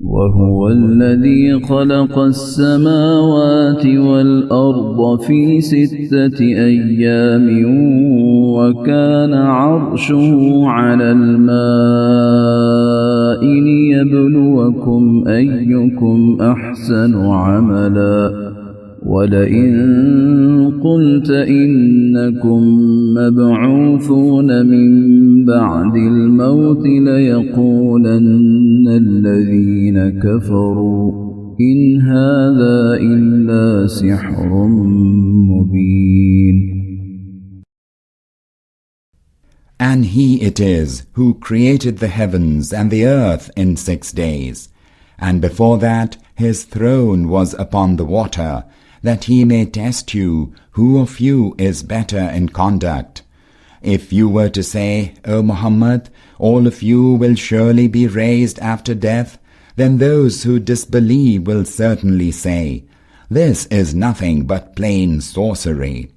وهو الذي خلق السماوات والأرض في 6 أيام وكان عرشه على الماء ليبلوكم أيكم أحسن عملا ولئن قلت إنكم مبعوثون من بعد الموت ليقولن الذين كفروا إن هذا إلا سحر مبين. And he it is who created the heavens and the earth in 6 days, and before that his throne was upon the water, that he may test you who of you is better in conduct. If you were to say, O Muhammad, all of you will surely be raised after death, then those who disbelieve will certainly say, this is nothing but plain sorcery.